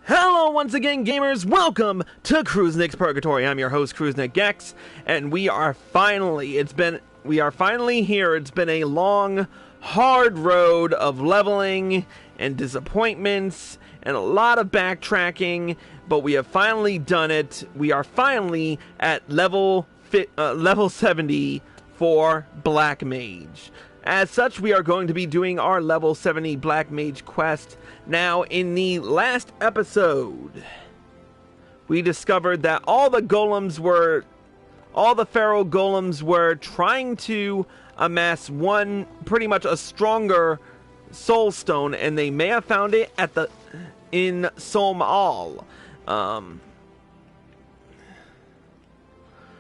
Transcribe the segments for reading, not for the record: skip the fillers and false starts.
Hello once again, gamers! Welcome to Cruisnick's Purgatory. I'm your host, Cruisnick Gex, and we are finally here. It's been a long, hard road of leveling and disappointments and a lot of backtracking, but we have finally done it. We are finally at level 70 for Black Mage. As such, we are going to be doing our level 70 Black Mage quest. Now, in the last episode, we discovered that all the Pharaoh Golems were trying to amass pretty much a stronger soul stone, and they may have found it in Sohm.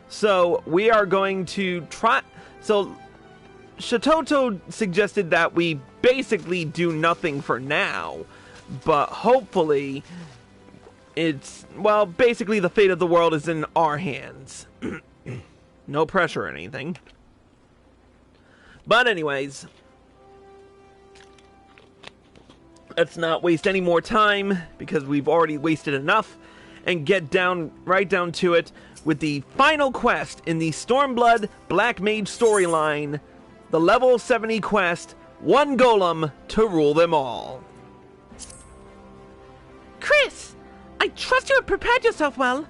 So, we are going to try... So, Shitoto suggested that we basically do nothing for now, but hopefully basically the fate of the world is in our hands. No pressure or anything. But anyways, let's not waste any more time, because we've already wasted enough, and get right down to it with the final quest in the Stormblood Black Mage storyline. The level 70 quest, one golem to rule them all. Chris, I trust you have prepared yourself well.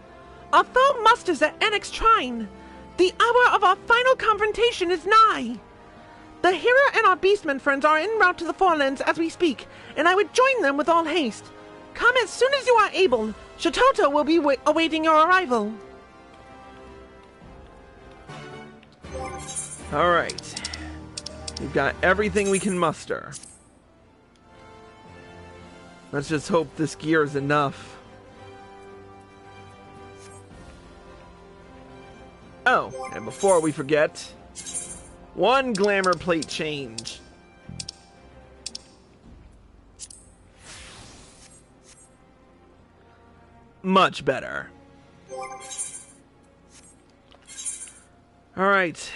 Our foe musters at Enix Shrine. The hour of our final confrontation is nigh. The hero and our beastmen friends are en route to the Forelands as we speak, and I would join them with all haste. Come as soon as you are able. Shitoto will be awaiting your arrival. Alright. We've got everything we can muster. Let's just hope this gear is enough. Oh, and before we forget, one glamour plate change. Much better. Alright.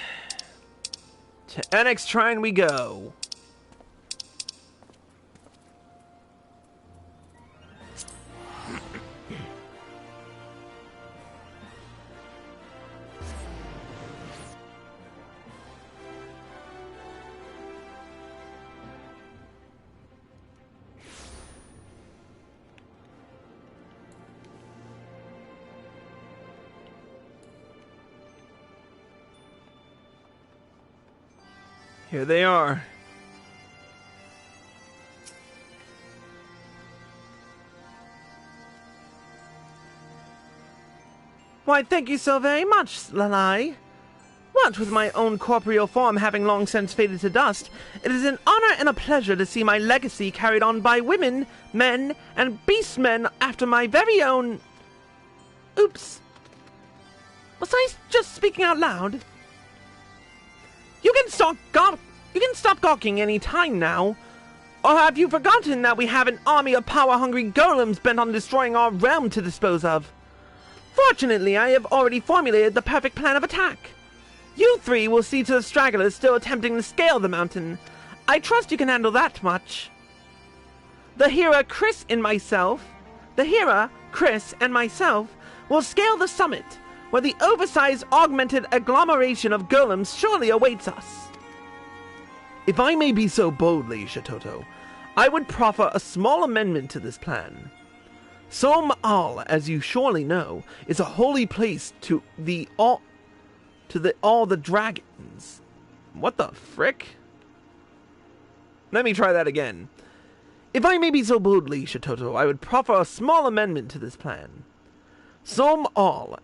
To Enix Shrine we go. Here they are. Why, thank you so very much, Lalai. What with my own corporeal form having long since faded to dust, it is an honor and a pleasure to see my legacy carried on by women, men, and beastmen after my very own... Oops. Was I just speaking out loud? You can stop gawking any time now. Or have you forgotten that we have an army of power-hungry golems bent on destroying our realm to dispose of? Fortunately, I have already formulated the perfect plan of attack. You three will see to the stragglers still attempting to scale the mountain. I trust you can handle that much. The hero Chris and myself will scale the summit, where the oversized augmented agglomeration of golems surely awaits us. If I may be so bold, Lady Shitoto, I would proffer a small amendment to this plan. Sohm, as you surely know, is a holy place to all the dragons. What the frick? Let me try that again. If I may be so bold, Lady Shitoto, I would proffer a small amendment to this plan. Sohm,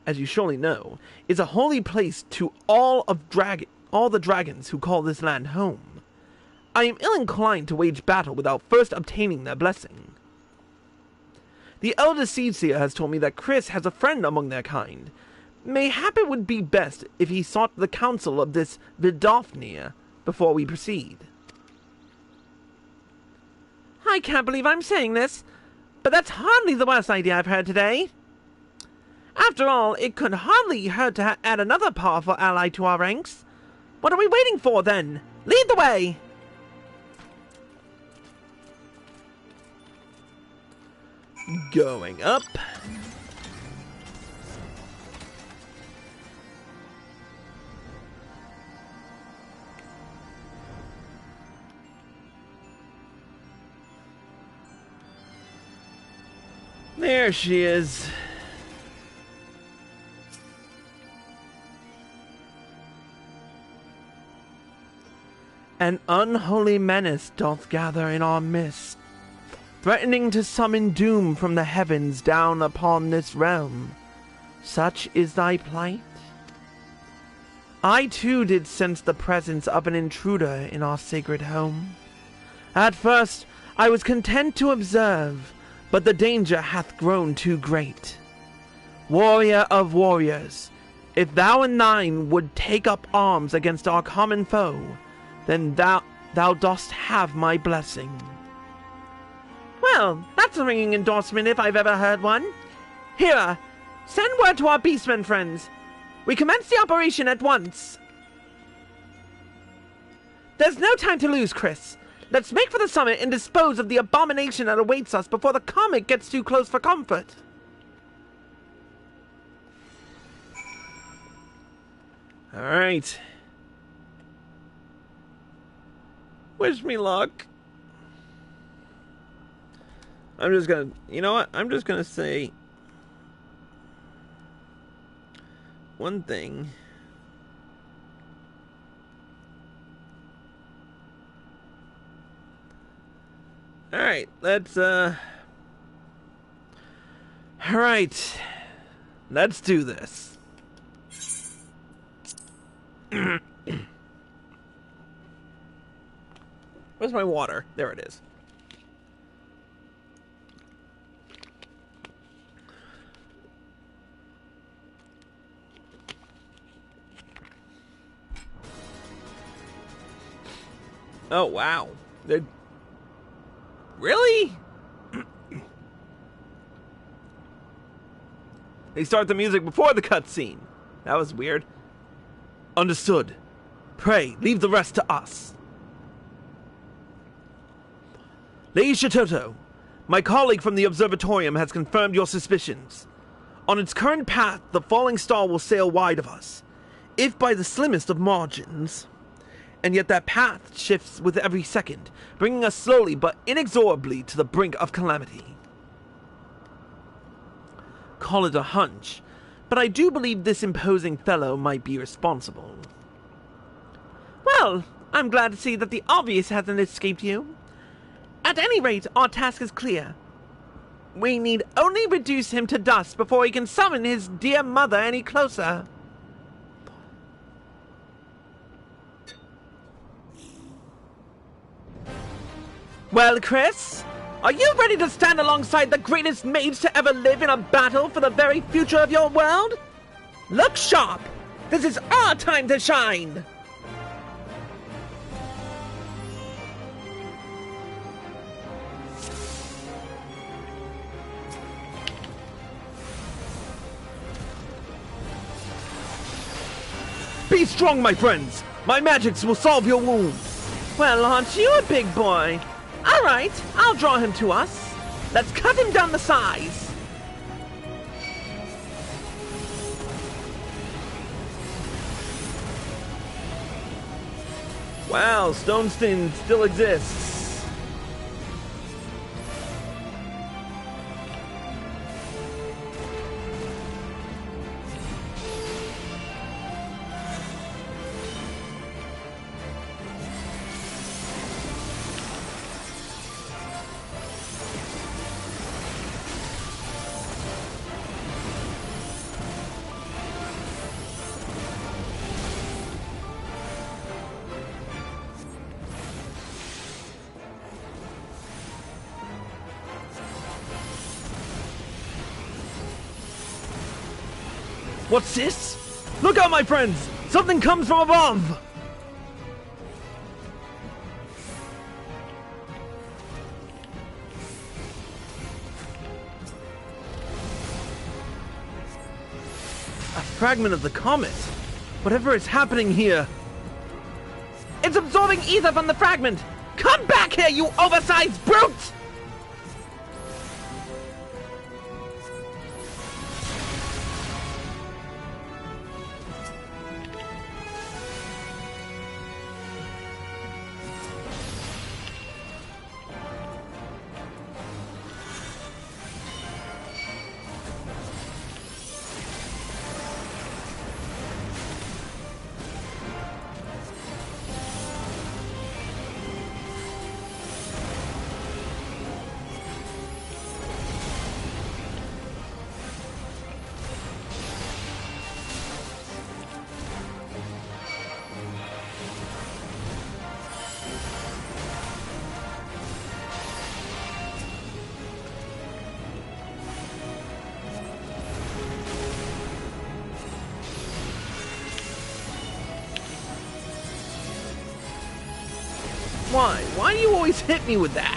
as you surely know, is a holy place to all the dragons who call this land home. I am ill-inclined to wage battle without first obtaining their blessing. The elder Seedseer has told me that Chris has a friend among their kind. Mayhap it would be best if he sought the counsel of this Vidofnir before we proceed. I can't believe I'm saying this, but that's hardly the worst idea I've heard today. After all, it could hardly hurt to add another powerful ally to our ranks. What are we waiting for, then? Lead the way! Going up. There she is. An unholy menace doth gather in our midst, threatening to summon doom from the heavens down upon this realm. Such is thy plight? I too did sense the presence of an intruder in our sacred home. At first I was content to observe, but the danger hath grown too great. Warrior of warriors, if thou and thine would take up arms against our common foe, then thou dost have my blessing. Well, that's a ringing endorsement if I've ever heard one. Here, send word to our beastmen friends. We commence the operation at once. There's no time to lose, Chris. Let's make for the summit and dispose of the abomination that awaits us before the comet gets too close for comfort. Alright. Wish me luck. I'm just gonna... You know what? I'm just gonna say... one thing. Alright, let's, Alright. Let's do this. Where's my water? There it is. Oh, wow. They're... Really? They start the music before the cutscene. That was weird. Understood. Pray, leave the rest to us. Lady Shatoto, my colleague from the observatorium has confirmed your suspicions. On its current path, the falling star will sail wide of us, if by the slimmest of margins. And yet that path shifts with every second, bringing us slowly but inexorably to the brink of calamity. Call it a hunch, but I do believe this imposing fellow might be responsible. Well, I'm glad to see that the obvious hasn't escaped you. At any rate, our task is clear. We need only reduce him to dust before he can summon his dear mother any closer. Well, Chris, are you ready to stand alongside the greatest mage to ever live in a battle for the very future of your world? Look sharp! This is our time to shine! Be strong, my friends! My magics will solve your wounds! Well, aren't you a big boy? Alright, I'll draw him to us. Let's cut him down the size. Wow, Stoneston still exists. What's this? Look out, my friends! Something comes from above! A fragment of the comet? Whatever is happening here... It's absorbing ether from the fragment! Come back here, you oversized brute! Why? Why do you always hit me with that?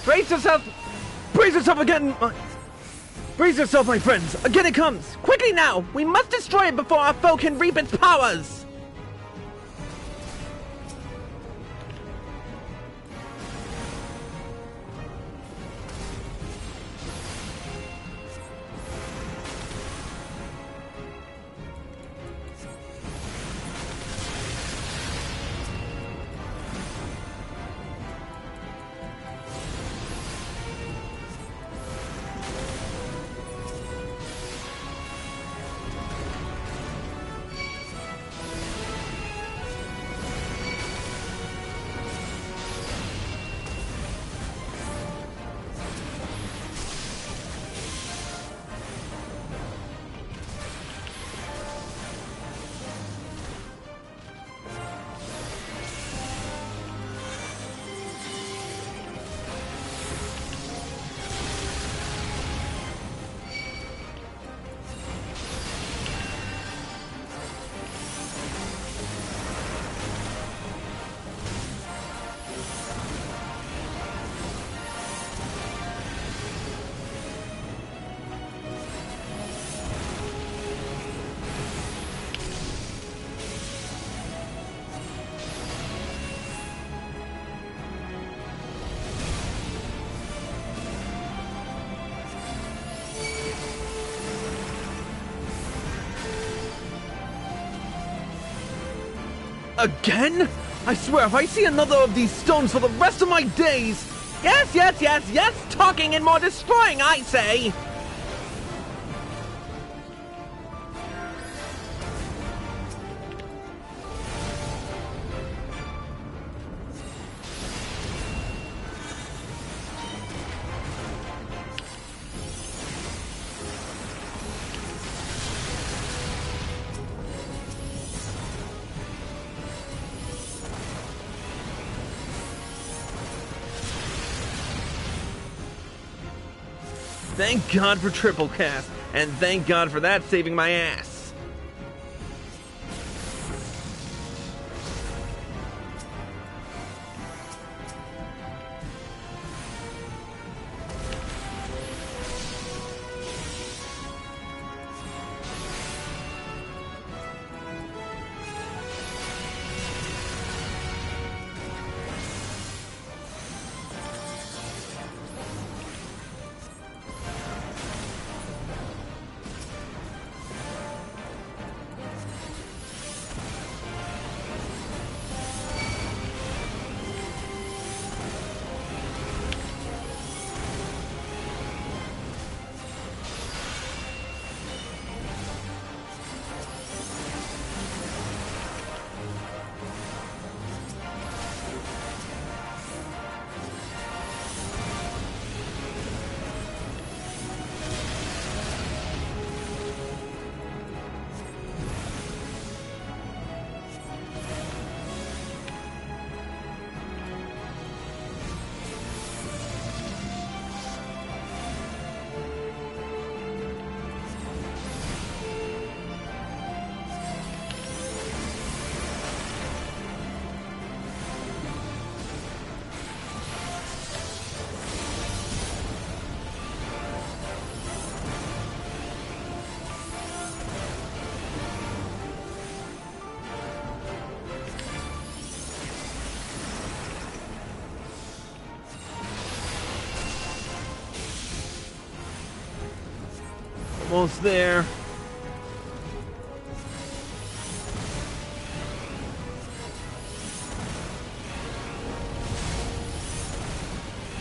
Brace yourself! Brace yourself again! Brace yourself, my friends! Again it comes! Quickly now! We must destroy it before our foe can reap its powers! Again? I swear, if I see another of these stones for the rest of my days... Yes, yes, yes, yes! Talking and more destroying, I say! Thank God for triple cast, and thank God for that saving my ass. Almost there.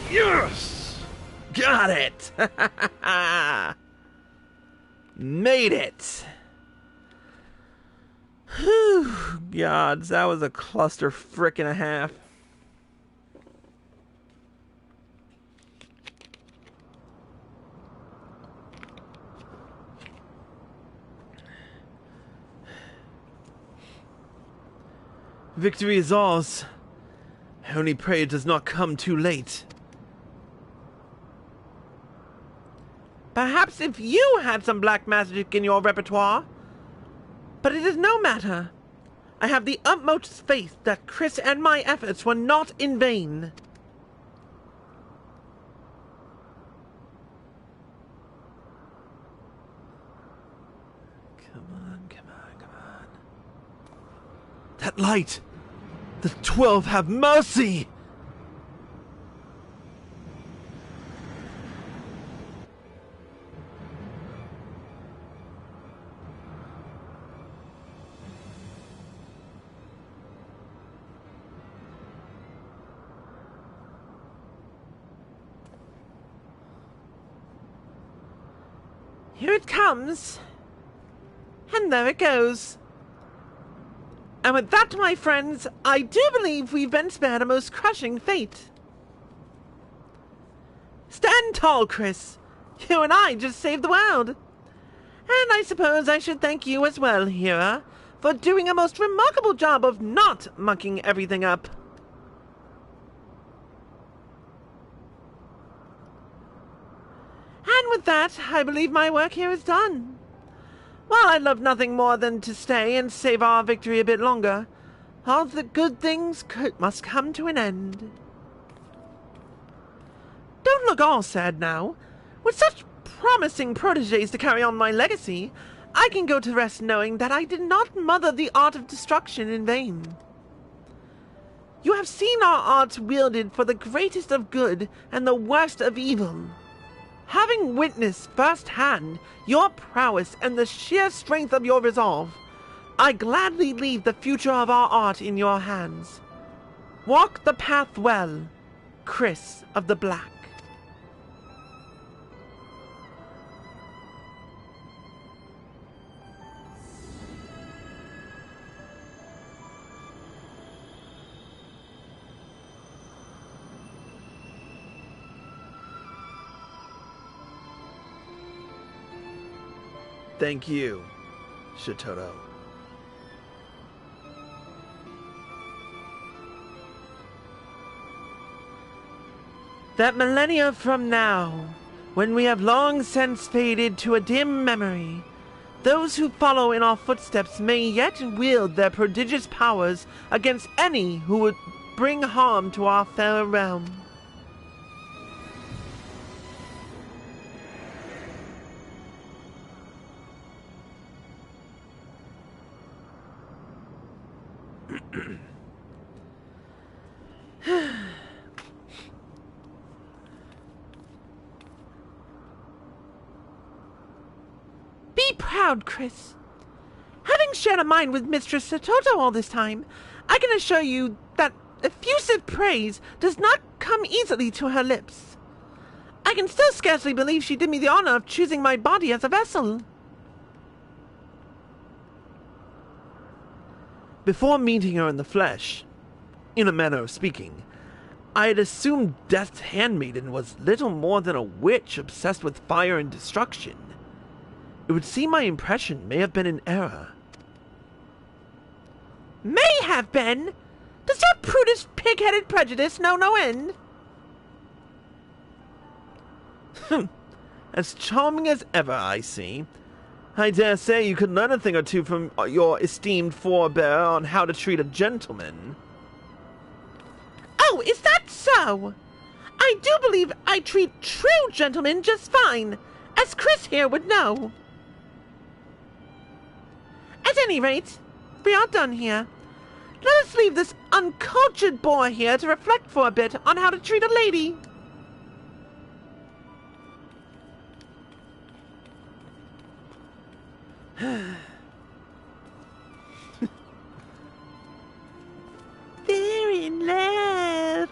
Yes! Got it! Made it! Whew, gods, that was a cluster frick and a half. Victory is ours. I only pray it does not come too late. Perhaps if you had some black magic in your repertoire. But it is no matter. I have the utmost faith that Chris and my efforts were not in vain. Come on. That light! The 12 have mercy! Here it comes. And there it goes. And with that, my friends, I do believe we've been spared a most crushing fate. Stand tall, Chris. You and I just saved the world. And I suppose I should thank you as well, Hera, for doing a most remarkable job of not mucking everything up. And with that, I believe my work here is done. While I'd love nothing more than to stay and save our victory a bit longer, all the good things must come to an end. Don't look all sad now. With such promising protégés to carry on my legacy, I can go to rest knowing that I did not mother the art of destruction in vain. You have seen our arts wielded for the greatest of good and the worst of evil. Having witnessed firsthand your prowess and the sheer strength of your resolve, I gladly leave the future of our art in your hands. Walk the path well, Chris of the Black. Thank you, Shitoto. That millennia from now, when we have long since faded to a dim memory, those who follow in our footsteps may yet wield their prodigious powers against any who would bring harm to our fair realm. Be proud, Chris. Having shared a mind with Mistress Shitoto all this time, I can assure you that effusive praise does not come easily to her lips. I can still scarcely believe she did me the honor of choosing my body as a vessel. Before meeting her in the flesh, in a manner of speaking, I had assumed Death's handmaiden was little more than a witch obsessed with fire and destruction. It would seem my impression may have been an error. May have been? Does your prudish, pig-headed prejudice know no end? As charming as ever, I see. I dare say you could learn a thing or two from your esteemed forebear on how to treat a gentleman. Oh, is that so? I do believe I treat true gentlemen just fine, as Chris here would know. At any rate, we are done here. Let us leave this uncultured boy here to reflect for a bit on how to treat a lady. They're in love.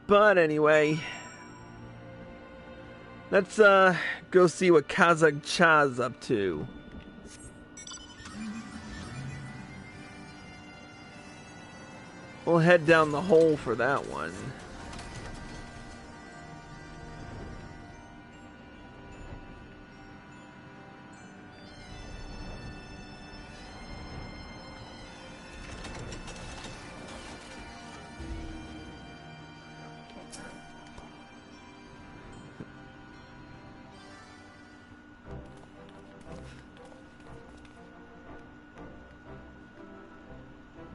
But anyway, let's go see what Kazakh Cha's up to. We'll head down the hole for that one.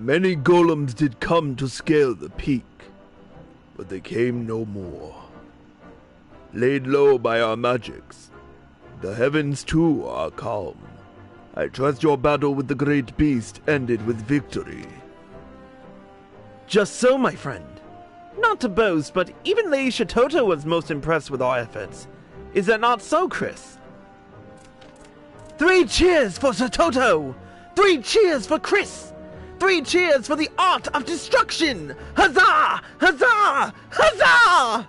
Many golems did come to scale the peak, but they came no more. Laid low by our magics, the heavens too are calm. I trust your battle with the great beast ended with victory. Just so, my friend. Not to boast, but even Lady Shatoto was most impressed with our efforts. Is that not so, Chris? 3 cheers for Shatoto! 3 cheers for Chris! 3 cheers for the art of destruction! Huzzah! Huzzah! Huzzah!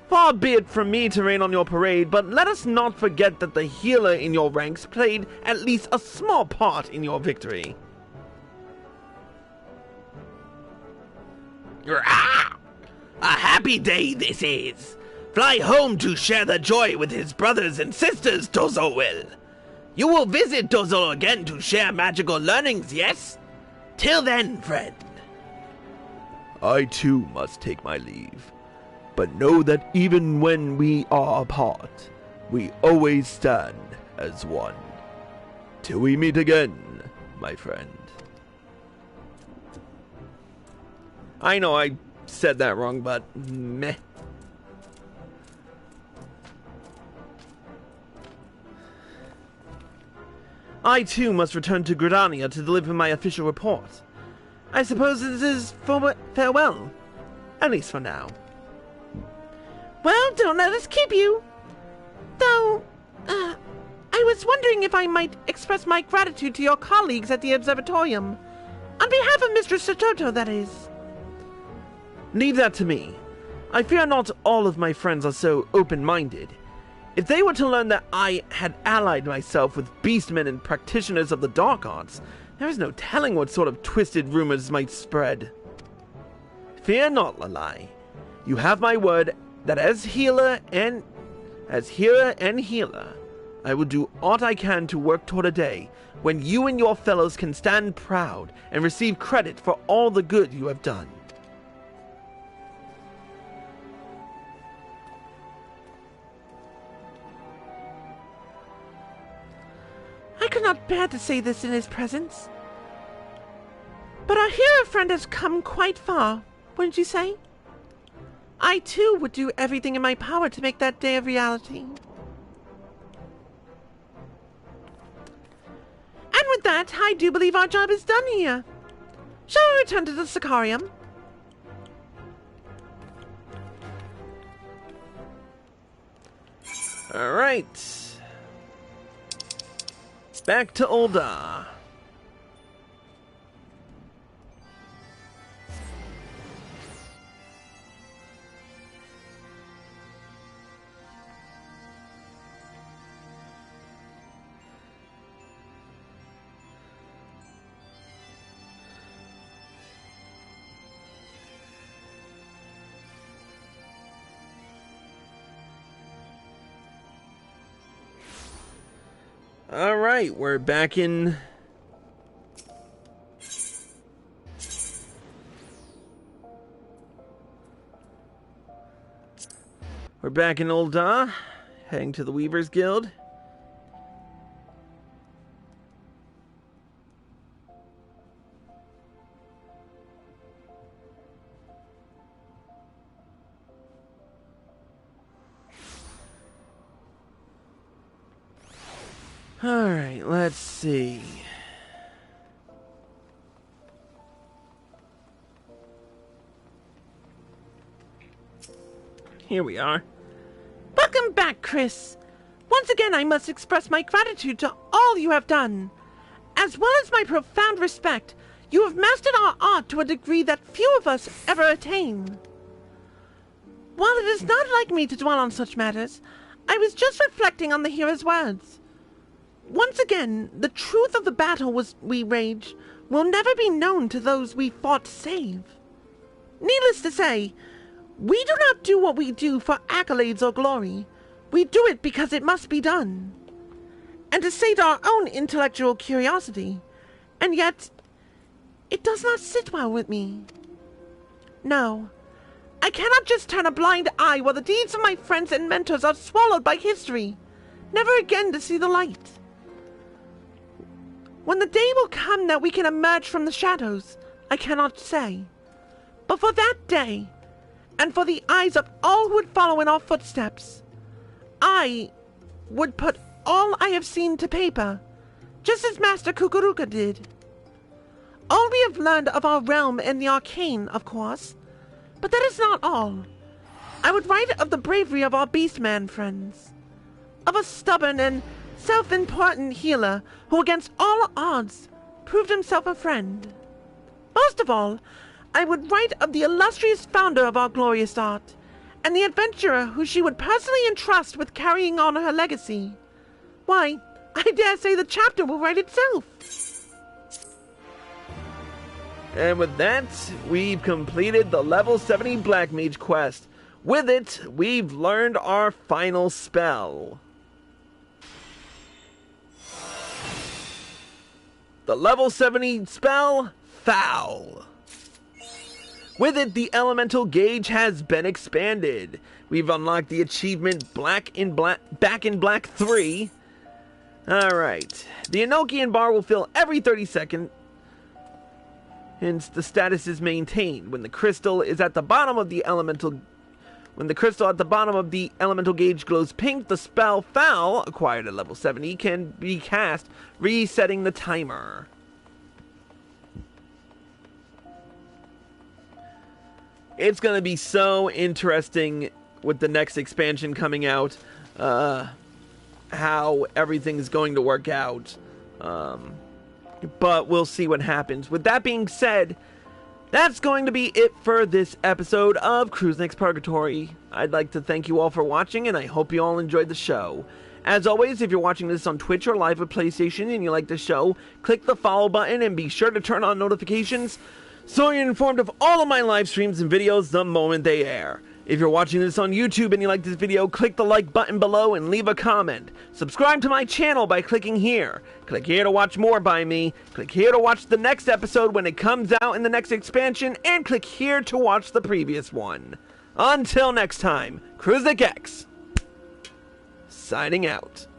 Far be it from me to rain on your parade, but let us not forget that the healer in your ranks played at least a small part in your victory. A happy day this is. Fly home to share the joy with his brothers and sisters, Tozo will. You will visit Tozo again to share magical learnings, yes? Till then, friend. I too must take my leave. But know that even when we are apart, we always stand as one. Till we meet again, my friend. I know I said that wrong, but meh. I too must return to Gridania to deliver my official report. I suppose this is farewell. At least for now. Well, don't let us keep you. Though, I was wondering if I might express my gratitude to your colleagues at the observatorium. On behalf of Mistress Shatoto, that is. Leave that to me. I fear not all of my friends are so open-minded. If they were to learn that I had allied myself with beastmen and practitioners of the dark arts, there is no telling what sort of twisted rumors might spread. Fear not, Lalai. You have my word that as healer and healer, I will do aught I can to work toward a day when you and your fellows can stand proud and receive credit for all the good you have done. I could not bear to say this in his presence. But our hero friend has come quite far, wouldn't you say? I too would do everything in my power to make that day a reality. And with that, I do believe our job is done here. Shall we return to the Sicarium? Alright. Back to Ul'dah. Alright, we're back in... We're back in Ul'dah, heading to the Weaver's Guild. Alright, let's see. Here we are. Welcome back, Chris. Once again, I must express my gratitude to all you have done. As well as my profound respect, you have mastered our art to a degree that few of us ever attain. While it is not like me to dwell on such matters, I was just reflecting on the hero's words. Once again, the truth of the battle we waged will never be known to those we fought to save. Needless to say, we do not do what we do for accolades or glory. We do it because it must be done. And to sate our own intellectual curiosity. And yet, it does not sit well with me. No, I cannot just turn a blind eye while the deeds of my friends and mentors are swallowed by history, never again to see the light. When the day will come that we can emerge from the shadows, I cannot say. But for that day, and for the eyes of all who would follow in our footsteps, I would put all I have seen to paper, just as Master Kukuruka did. All we have learned of our realm and the arcane, of course, but that is not all. I would write of the bravery of our beastman friends, of a stubborn and self-important healer who against all odds proved himself a friend. Most of all, I would write of the illustrious founder of our glorious art, and the adventurer who she would personally entrust with carrying on her legacy. Why, I dare say the chapter will write itself. And with that, we've completed the level 70 Black Mage quest. With it, we've learned our final spell. The level 70 spell, Foul. With it, the elemental gauge has been expanded. We've unlocked the achievement Back in Black 3. Alright. The Enochian bar will fill every 30 seconds. Hence, the status is maintained. When the crystal at the bottom of the elemental gauge glows pink, the spell Foul, acquired at level 70, can be cast, resetting the timer. It's going to be so interesting with the next expansion coming out, how everything's going to work out. But we'll see what happens. With that being said, that's going to be it for this episode of Cruise Next Purgatory. I'd like to thank you all for watching, and I hope you all enjoyed the show. As always, if you're watching this on Twitch or live at PlayStation and you like the show, click the follow button and be sure to turn on notifications so you're informed of all of my live streams and videos the moment they air. If you're watching this on YouTube and you like this video, click the like button below and leave a comment. Subscribe to my channel by clicking here. Click here to watch more by me. Click here to watch the next episode when it comes out in the next expansion. And click here to watch the previous one. Until next time, Cruise X, signing out.